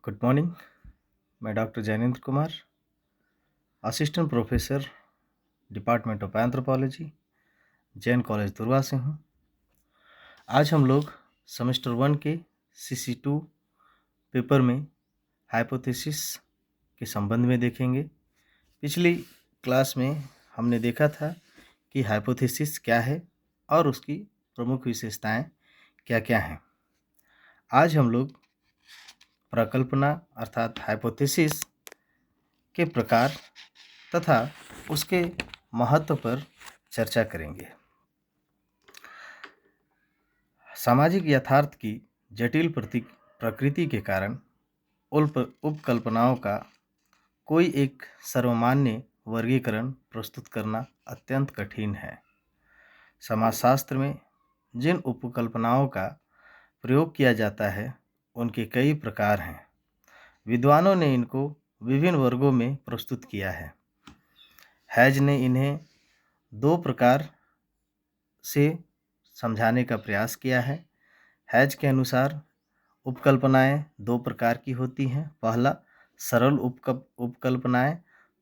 Good morning. मैं doctor Jainendra Kumar, assistant professor department of anthropology, Jain college Durva से हूँ। आज हम लोग सेमेस्टर 1 के CC2 पेपर में हाइपोथेसिस के संबंध में देखेंगे। पिछली क्लास में हमने देखा था कि हाइपोथेसिस क्या है और उसकी प्रमुख विशेषताएं क्या क्या हैं। आज हम लोग प्रकल्पना अर्थात हाइपोथेसिस के प्रकार तथा उसके महत्व पर चर्चा करेंगे। सामाजिक यथार्थ की जटिल प्रकृति के कारण उपकल्पनाओं का कोई एक सर्वमान्य वर्गीकरण प्रस्तुत करना अत्यंत कठिन है। समाजशास्त्र में जिन उपकल्पनाओं का प्रयोग किया जाता है उनके कई प्रकार हैं। विद्वानों ने इनको विभिन्न वर्गों में प्रस्तुत किया है। हैज ने इन्हें दो प्रकार से समझाने का प्रयास किया है। हैज के अनुसार उपकल्पनाएं दो प्रकार की होती हैं। पहला सरल उपकल्पनाएं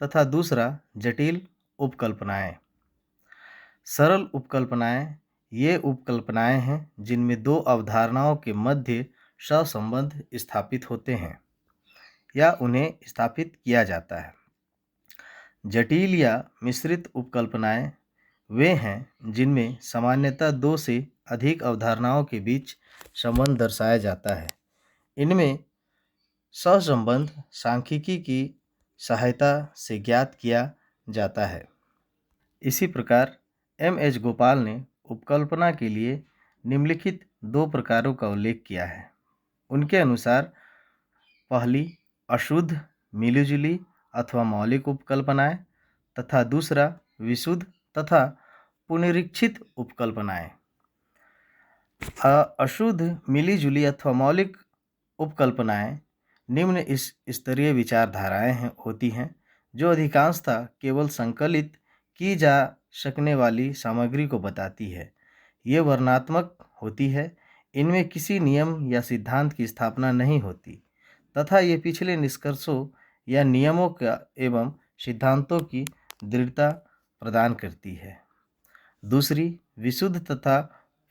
तथा दूसरा जटिल उपकल्पनाएं। सरल उपकल्पनाएं ये उपकल्पनाएं हैं जिनमें दो अवधारणाओं के मध्य सहसंबंध स्थापित होते हैं या उन्हें स्थापित किया जाता है। जटिल या मिश्रित उपकल्पनाएं वे हैं जिनमें सामान्यतः दो से अधिक अवधारणाओं के बीच संबंध दर्शाया जाता है। इनमें सहसंबंध सांख्यिकी की सहायता से ज्ञात किया जाता है। इसी प्रकार M.H. गोपाल ने उपकल्पना के लिए निम्नलिखित दो प्रकारों का उल्लेख किया है। उनके अनुसार पहली अशुद्ध, मिलीजुली अथवा मौलिक उपकल्पनाएं तथा दूसरा विशुद्ध तथा पुनरीक्षित उपकल्पनाएं। अशुद्ध, मिलीजुली अथवा मौलिक उपकल्पनाएं निम्न इस स्तरीय विचारधाराएं होती हैं जो अधिकांशतः केवल संकलित की जा सकने वाली सामग्री को बताती है। ये वर्णनात्मक होती है। इनमें किसी नियम या सिद्धांत की स्थापना नहीं होती तथा ये पिछले निष्कर्षों या नियमों का एवं सिद्धांतों की दृढ़ता प्रदान करती है। दूसरी विशुद्ध तथा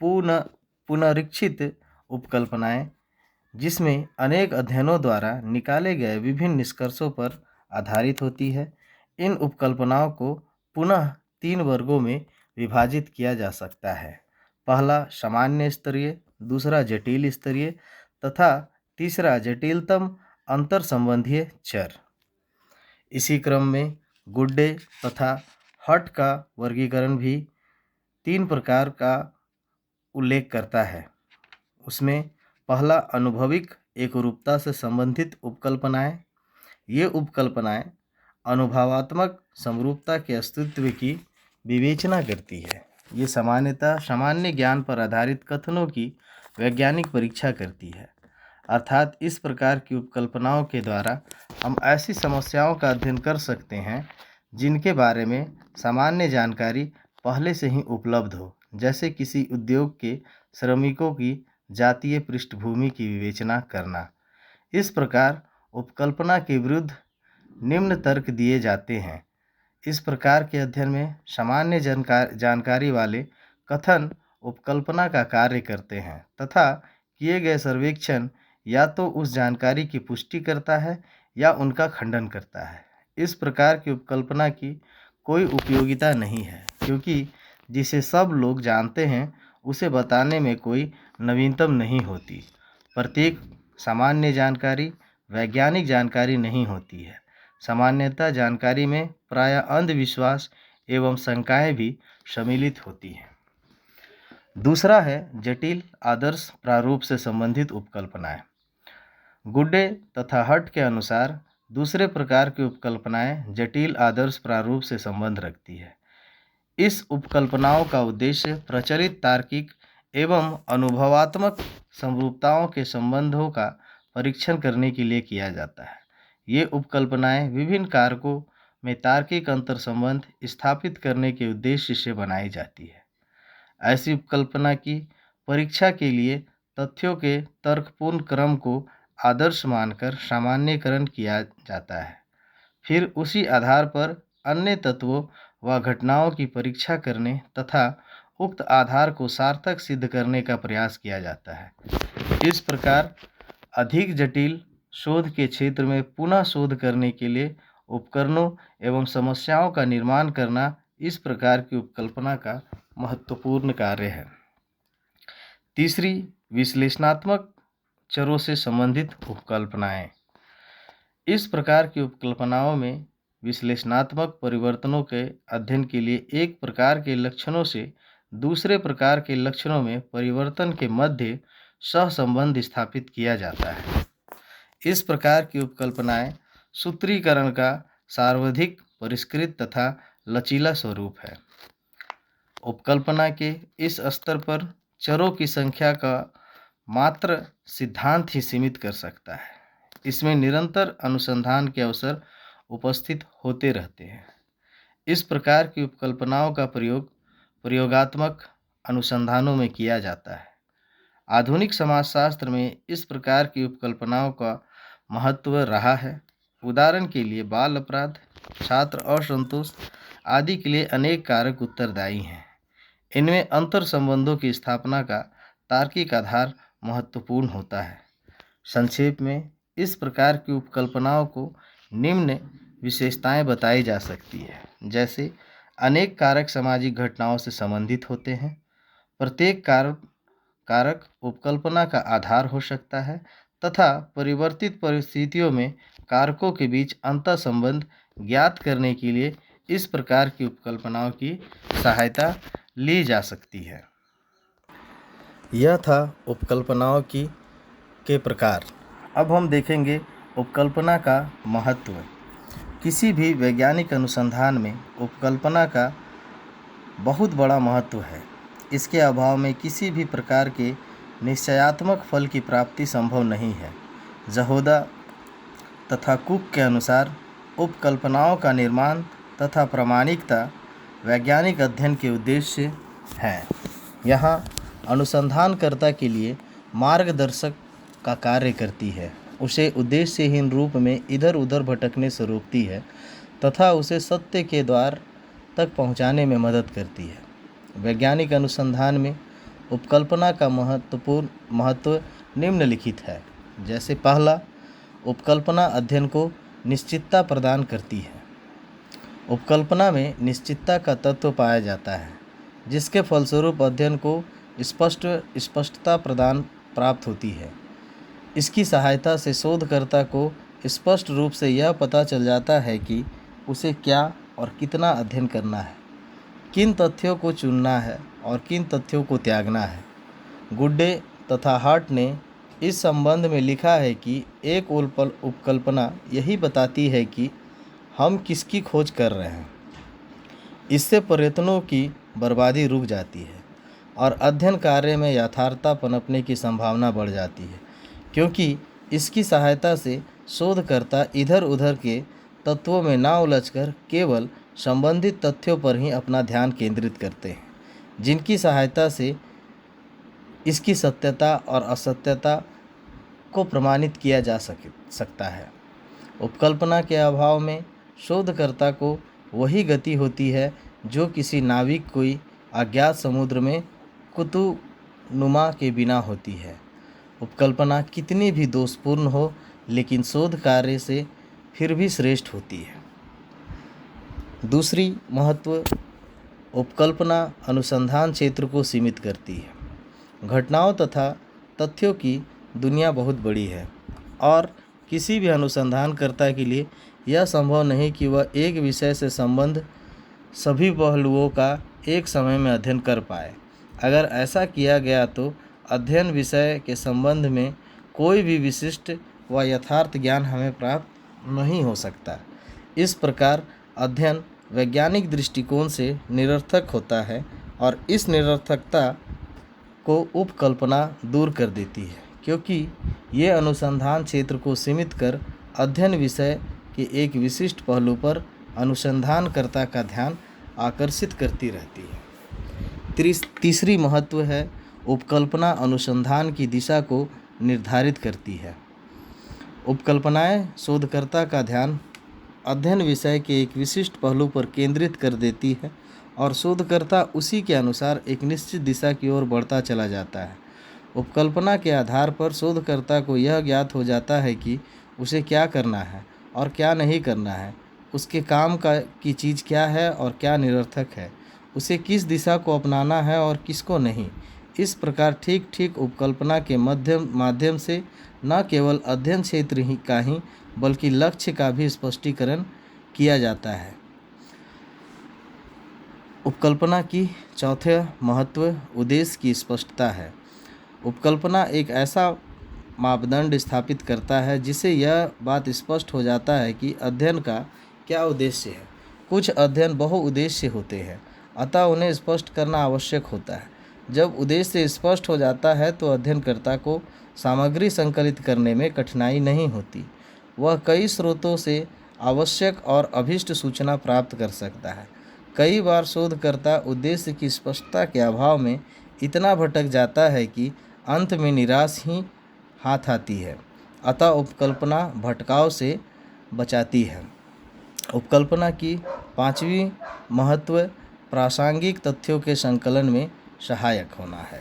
पुनरीक्षित उपकल्पनाएं जिसमें अनेक अध्ययनों द्वारा निकाले गए विभिन्न निष्कर्षों पर आधारित होती है। इन उपकल्पनाओं को पुनः तीन वर्गों में विभाजित किया जा सकता है। पहला सामान्य स्तरीय, दूसरा जटिल स्तरीय तथा तीसरा जटिलतम अंतर संबंधीय चर। इसी क्रम में गुड्डे तथा हट का वर्गीकरण भी तीन प्रकार का उल्लेख करता है। उसमें पहला अनुभविक एकरूपता से संबंधित उपकल्पनाएं। ये उपकल्पनाएं अनुभवात्मक समरूपता के अस्तित्व की विवेचना करती है। ये सामान्यतः सामान्य ज्ञान पर आधारित कथनों की वैज्ञानिक परीक्षा करती है। अर्थात इस प्रकार की उपकल्पनाओं के द्वारा हम ऐसी समस्याओं का अध्ययन कर सकते हैं जिनके बारे में सामान्य जानकारी पहले से ही उपलब्ध हो, जैसे किसी उद्योग के श्रमिकों की जातीय पृष्ठभूमि की विवेचना करना। इस प्रकार उपकल्पना के विरुद्ध निम्न तर्क दिए जाते हैं। इस प्रकार के अध्ययन में सामान्य जानकारी वाले कथन उपकल्पना का कार्य करते हैं तथा किए गए सर्वेक्षण या तो उस जानकारी की पुष्टि करता है या उनका खंडन करता है। इस प्रकार की उपकल्पना की कोई उपयोगिता नहीं है, क्योंकि जिसे सब लोग जानते हैं उसे बताने में कोई नवीनतम नहीं होती। प्रत्येक सामान्य जानकारी वैज्ञानिक जानकारी नहीं होती है। सामान्यतः जानकारी में प्रायः अंधविश्वास एवं शंकाएं भी सम्मिलित होती हैं। दूसरा है जटिल आदर्श प्रारूप से संबंधित उपकल्पनाएं। गुड्डे तथा हट के अनुसार दूसरे प्रकार की उपकल्पनाएं जटिल आदर्श प्रारूप से संबंध रखती है। इस उपकल्पनाओं का उद्देश्य प्रचलित तार्किक एवं अनुभवात्मक समरूपताओं के संबंधों का परीक्षण करने के लिए किया जाता है। ये उपकल्पनाएं विभिन्न कारकों में तार्किक अंतर संबंध स्थापित करने के उद्देश्य से बनाई जाती है। ऐसी उपकल्पना की परीक्षा के लिए तथ्यों के तर्कपूर्ण क्रम को आदर्श मानकर सामान्यीकरण किया जाता है। फिर उसी आधार पर अन्य तत्वों व घटनाओं की परीक्षा करने तथा उक्त आधार को सार्थक सिद्ध करने का प्रयास किया जाता है। इस प्रकार अधिक जटिल शोध के क्षेत्र में पुनः शोध करने के लिए उपकरणों एवं समस्याओं का निर्माण करना इस प्रकार की उपकल्पना का महत्वपूर्ण कार्य है। तीसरी, विश्लेषणात्मक चरों से संबंधित उपकल्पनाएं। इस प्रकार की उपकल्पनाओं में विश्लेषणात्मक परिवर्तनों के अध्ययन के लिए एक प्रकार के लक्षणों से दूसरे प्रकार के लक्षणों में परिवर्तन के मध्य सहसंबंध स्थापित किया जाता है। इस प्रकार की उपकल्पनाएं सूत्रीकरण का सर्वाधिक परिष्कृत तथा लचीला स्वरूप है। उपकल्पना के इस स्तर पर चरों की संख्या का मात्र सिद्धांत ही सीमित कर सकता है। इसमें निरंतर अनुसंधान के अवसर उपस्थित होते रहते हैं। इस प्रकार की उपकल्पनाओं का प्रयोग प्रयोगात्मक अनुसंधानों में किया जाता है। आधुनिक समाजशास्त्र में इस प्रकार की उपकल्पनाओं का महत्व रहा है। उदाहरण के लिए बाल अपराध, छात्र असंतोष आदि के लिए अनेक कारक उत्तरदायी हैं। इनमें अंतर संबंधों की स्थापना का तार्किक आधार महत्वपूर्ण होता है। संक्षेप में इस प्रकार की उपकल्पनाओं को निम्न विशेषताएं बताई जा सकती है। जैसे अनेक कारक सामाजिक घटनाओं से संबंधित होते हैं। प्रत्येक कारक उपकल्पना का आधार हो सकता है तथा परिवर्तित परिस्थितियों में कारकों के बीच अंतर संबंध ज्ञात करने के लिए इस प्रकार की उपकल्पनाओं की सहायता ली जा सकती है। यह था उपकल्पनाओं के प्रकार। अब हम देखेंगे उपकल्पना का महत्व। किसी भी वैज्ञानिक अनुसंधान में उपकल्पना का बहुत बड़ा महत्व है। इसके अभाव में किसी भी प्रकार के निश्चयात्मक फल की प्राप्ति संभव नहीं है। जहोदा तथा कुक के अनुसार उपकल्पनाओं का निर्माण तथा प्रामाणिकता वैज्ञानिक अध्ययन के उद्देश्य हैं। यहाँ अनुसंधानकर्ता के लिए मार्गदर्शक का कार्य करती है, उसे उद्देश्यहीन रूप में इधर उधर भटकने से रोकती है तथा उसे सत्य के द्वार तक पहुंचाने में मदद करती है। वैज्ञानिक अनुसंधान में उपकल्पना का महत्व निम्नलिखित है। जैसे पहला, उपकल्पना अध्ययन को निश्चितता प्रदान करती है। उपकल्पना में निश्चितता का तत्व पाया जाता है, जिसके फलस्वरूप अध्ययन को स्पष्टता प्राप्त होती है। इसकी सहायता से शोधकर्ता को स्पष्ट रूप से यह पता चल जाता है कि उसे क्या और कितना अध्ययन करना है, किन तथ्यों को चुनना है और किन तथ्यों को त्यागना है। गुड्डे तथा हार्ट ने इस संबंध में लिखा है कि एक उपकल्पना यही बताती है कि हम किसकी खोज कर रहे हैं। इससे प्रयत्नों की बर्बादी रुक जाती है और अध्ययन कार्य में यथार्थता पनपने की संभावना बढ़ जाती है, क्योंकि इसकी सहायता से शोधकर्ता इधर उधर के तत्वों में ना उलझकर केवल संबंधित तथ्यों पर ही अपना ध्यान केंद्रित करते हैं, जिनकी सहायता से इसकी सत्यता और असत्यता को प्रमाणित किया जा सकता है। उपकल्पना के अभाव में शोधकर्ता को वही गति होती है जो किसी नाविक कोई अज्ञात समुद्र में कुतूनुमा के बिना होती है। उपकल्पना कितनी भी दोषपूर्ण हो, लेकिन शोध कार्य से फिर भी श्रेष्ठ होती है। दूसरी महत्व, उपकल्पना अनुसंधान क्षेत्र को सीमित करती है। घटनाओं तथा तथ्यों की दुनिया बहुत बड़ी है और किसी भी अनुसंधानकर्ता के लिए यह संभव नहीं कि वह एक विषय से संबंध सभी पहलुओं का एक समय में अध्ययन कर पाए। अगर ऐसा किया गया तो अध्ययन विषय के संबंध में कोई भी विशिष्ट व यथार्थ ज्ञान हमें प्राप्त नहीं हो सकता। इस प्रकार अध्ययन वैज्ञानिक दृष्टिकोण से निरर्थक होता है और इस निरर्थकता को उपकल्पना दूर कर देती है, क्योंकि ये अनुसंधान क्षेत्र को सीमित कर अध्ययन विषय के एक विशिष्ट पहलू पर अनुसंधानकर्ता का ध्यान आकर्षित करती रहती है। तीसरी महत्व है, उपकल्पना अनुसंधान की दिशा को निर्धारित करती है। उपकल्पनाएं शोधकर्ता का ध्यान अध्ययन विषय के एक विशिष्ट पहलू पर केंद्रित कर देती है और शोधकर्ता उसी के अनुसार एक निश्चित दिशा की ओर बढ़ता चला जाता है। उपकल्पना के आधार पर शोधकर्ता को यह ज्ञात हो जाता है कि उसे क्या करना है और क्या नहीं करना है, उसके काम की चीज़ क्या है और क्या निरर्थक है, उसे किस दिशा को अपनाना है और किसको नहीं। इस प्रकार ठीक ठीक उपकल्पना के माध्यम से न केवल अध्ययन क्षेत्र का ही बल्कि लक्ष्य का भी स्पष्टीकरण किया जाता है। उपकल्पना की चौथे महत्व उद्देश्य की स्पष्टता है। उपकल्पना एक ऐसा मापदंड स्थापित करता है जिससे यह बात स्पष्ट हो जाता है कि अध्ययन का क्या उद्देश्य है। कुछ अध्ययन बहुउद्देश्य होते हैं, अतः उन्हें स्पष्ट करना आवश्यक होता है। जब उद्देश्य स्पष्ट हो जाता है तो अध्ययनकर्ता को सामग्री संकलित करने में कठिनाई नहीं होती। वह कई स्रोतों से आवश्यक और अभीष्ट सूचना प्राप्त कर सकता है। कई बार शोधकर्ता उद्देश्य की स्पष्टता के अभाव में इतना भटक जाता है कि अंत में निराश ही हाथ आती है, अतः उपकल्पना भटकाव से बचाती है। उपकल्पना की पांचवी महत्व प्रासंगिक तथ्यों के संकलन में सहायक होना है।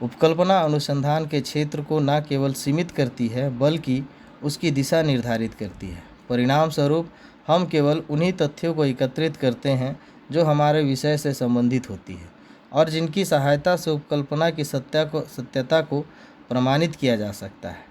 उपकल्पना अनुसंधान के क्षेत्र को न केवल सीमित करती है बल्कि उसकी दिशा निर्धारित करती है। परिणाम स्वरूप हम केवल उन्हीं तथ्यों को एकत्रित करते हैं जो हमारे विषय से संबंधित होती है और जिनकी सहायता से उपकल्पना की सत्यता को प्रमाणित किया जा सकता है।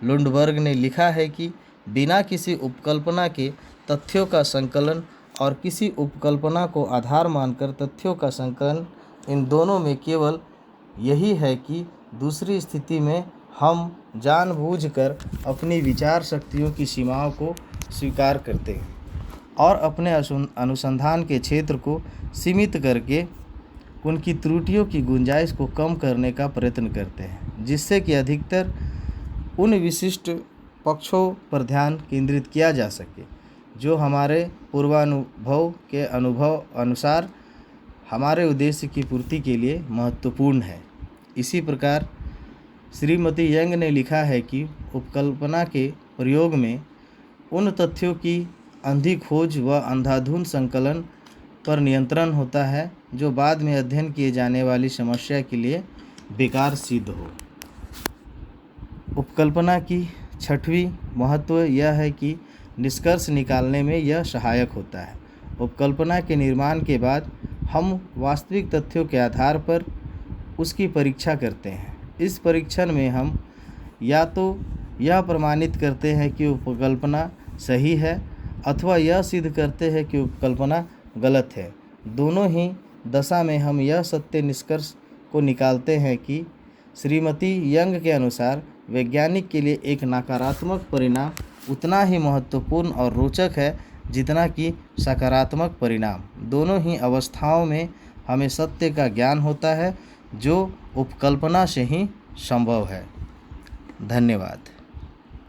लुंडबर्ग ने लिखा है कि बिना किसी उपकल्पना के तथ्यों का संकलन और किसी उपकल्पना को आधार मानकर तथ्यों का संकलन, इन दोनों में केवल यही है कि दूसरी स्थिति में हम जानबूझकर अपनी विचार शक्तियों की सीमाओं को स्वीकार करते हैं और अपने अनुसंधान के क्षेत्र को सीमित करके उनकी त्रुटियों की गुंजाइश को कम करने का प्रयत्न करते हैं, जिससे कि अधिकतर उन विशिष्ट पक्षों पर ध्यान केंद्रित किया जा सके जो हमारे पूर्वानुभव के अनुभव अनुसार हमारे उद्देश्य की पूर्ति के लिए महत्वपूर्ण है। इसी प्रकार श्रीमती यंग ने लिखा है कि उपकल्पना के प्रयोग में उन तथ्यों की अंधी खोज व अंधाधुंध संकलन पर नियंत्रण होता है जो बाद में अध्ययन किए जाने वाली समस्या के लिए बेकार सिद्ध हो। उपकल्पना की छठवीं महत्व यह है कि निष्कर्ष निकालने में यह सहायक होता है। उपकल्पना के निर्माण के बाद हम वास्तविक तथ्यों के आधार पर उसकी परीक्षा करते हैं। इस परीक्षण में हम या तो यह प्रमाणित करते हैं कि उपकल्पना सही है अथवा यह सिद्ध करते हैं कि उपकल्पना गलत है। दोनों ही दशा में हम यह सत्य निष्कर्ष को निकालते हैं कि श्रीमती यंग के अनुसार वैज्ञानिक के लिए एक नकारात्मक परिणाम उतना ही महत्वपूर्ण और रोचक है जितना कि सकारात्मक परिणाम। दोनों ही अवस्थाओं में हमें सत्य का ज्ञान होता है जो उपकल्पना से ही संभव है। धन्यवाद।